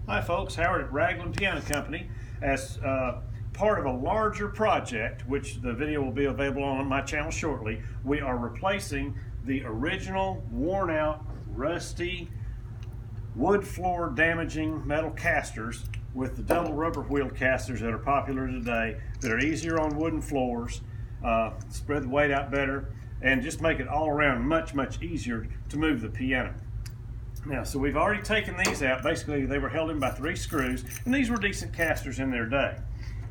Hi folks, Howard at Raglan Piano Company. As part of a larger project, which the video will be available on my channel shortly, we are replacing the original worn out, rusty, wood floor damaging metal casters with the double rubber wheel casters that are popular today, that are easier on wooden floors, spread the weight out better, and just make it all around much easier to move the piano. Now, so we've already taken these out. Basically, they were held in by 3 screws, and these were decent casters in their day.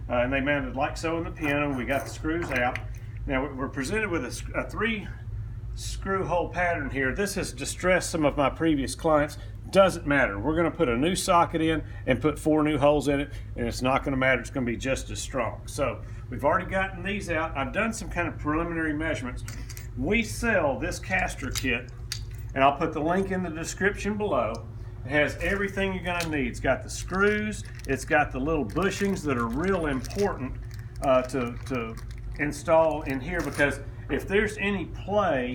And they mounted like so in the piano. We got the screws out. Now, we're presented with a 3 screw hole pattern here. This has distressed some of my previous clients. Doesn't matter. We're going to put a new socket in and put 4 new holes in it, and it's not going to matter. It's going to be just as strong. So we've already gotten these out. I've done some kind of preliminary measurements. We sell this caster kit, and I'll put the link in the description below. It has everything you're going to need. It's got the screws, it's got the little bushings that are real important to install in here, because if there's any play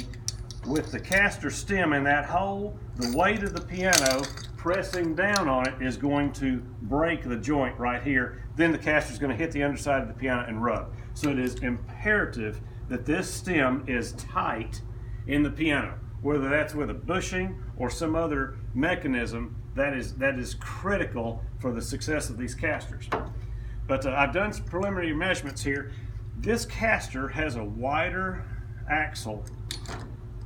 with the caster stem in that hole, the weight of the piano pressing down on it is going to break the joint right here. Then the caster is going to hit the underside of the piano and rub. So it is imperative that this stem is tight in the piano. Whether that's with a bushing or some other mechanism, that is critical for the success of these casters. But I've done some preliminary measurements here. This caster has a wider axle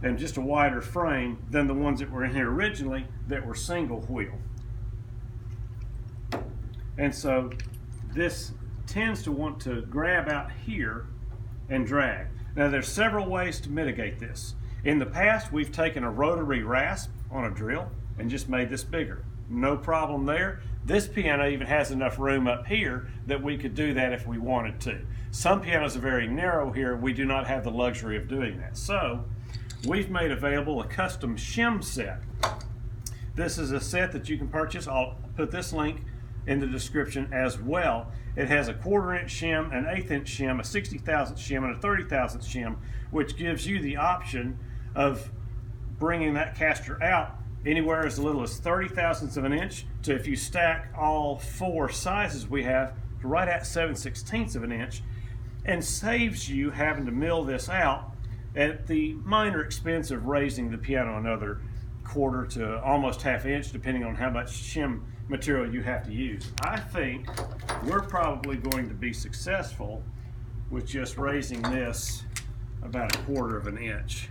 and just a wider frame than the ones that were in here originally that were single wheel. And so this tends to want to grab out here and drag. Now, there's several ways to mitigate this. In the past, we've taken a rotary rasp on a drill and just made this bigger. No problem there. This piano even has enough room up here that we could do that if we wanted to. Some pianos are very narrow here. We do not have the luxury of doing that. So we've made available a custom shim set. This is a set that you can purchase. I'll put this link in the description as well. It has a 1/4 inch shim, an 1/8 inch shim, a 60,000th shim, and a 30,000th shim, which gives you the option of bringing that caster out anywhere as little as 30,000ths of an inch to, if you stack all 4 sizes we have, to right at 7/16 of an inch, and saves you having to mill this out at the minor expense of raising the piano another 1/4 to almost 1/2 inch, depending on how much shim material you have to use. I think we're probably going to be successful with just raising this about 1/4 of an inch.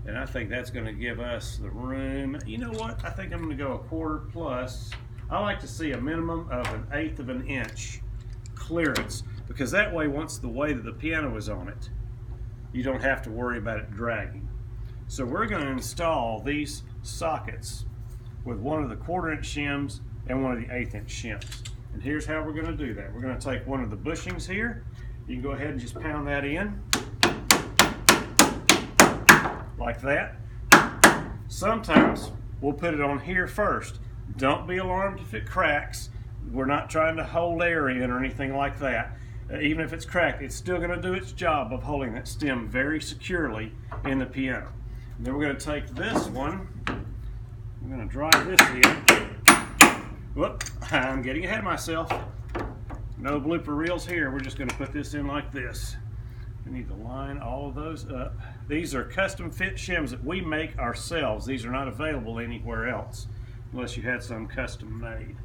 And I think that's going to give us the room. You know what? I think I'm going to go 1/4 plus. I like to see a minimum of 1/8 of an inch clearance, because that way, once the weight of the piano is on it, you don't have to worry about it dragging. So we're going to install these sockets with one of the 1/4 inch shims and one of the 1/8 inch shims. And here's how we're going to do that. We're going to take one of the bushings here. You can go ahead and just pound that in like that. Sometimes we'll put it on here first. Don't be alarmed if it cracks. We're not trying to hold air in or anything like that. Even if it's cracked, it's still going to do its job of holding that stem very securely in the piano. And then we're going to take this one. I'm going to drive this in. Whoop, I'm getting ahead of myself. No blooper reels here. We're just going to put this in like this. We need to line all of those up. These are custom fit shims that we make ourselves. These are not available anywhere else unless you had some custom made.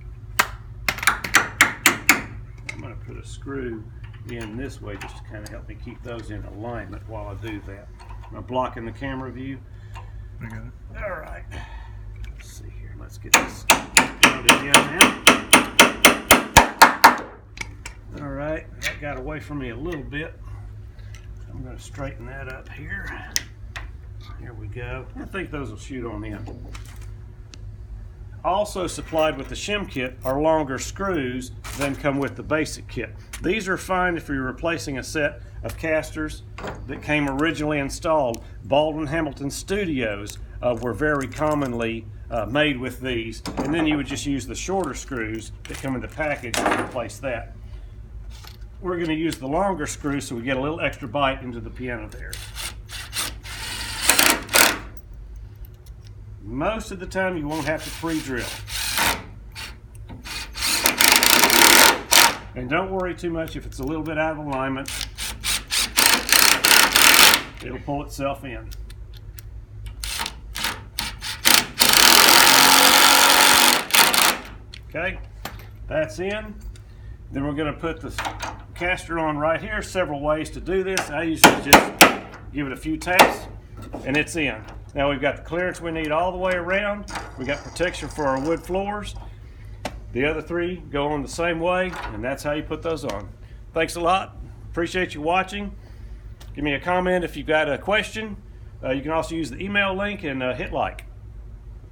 I'm going to put a screw in this way just to kind of help me keep those in alignment while I do that. I'm blocking the camera view. I got it. All right. Let's see here. Let's get this pounded in now. All right. That got away from me a little bit. I'm going to straighten that up here. Here we go. I think those will shoot on in. Also supplied with the shim kit are longer screws than come with the basic kit. These are fine if you're replacing a set of casters that came originally installed. Baldwin Hamilton Studios were very commonly made with these, and then you would just use the shorter screws that come in the package to replace that. We're going to use the longer screws so we get a little extra bite into the piano there. Most of the time you won't have to pre-drill. And don't worry too much if it's a little bit out of alignment. It'll pull itself in. Okay, that's in. Then we're going to put the caster on right here. Several ways to do this. I usually just give it a few taps and it's in. Now we've got the clearance we need all the way around. We got protection for our wood floors. The other three go on the same way, and that's how you put those on. Thanks a lot. Appreciate you watching. Give me a comment if you've got a question. You can also use the email link and hit like.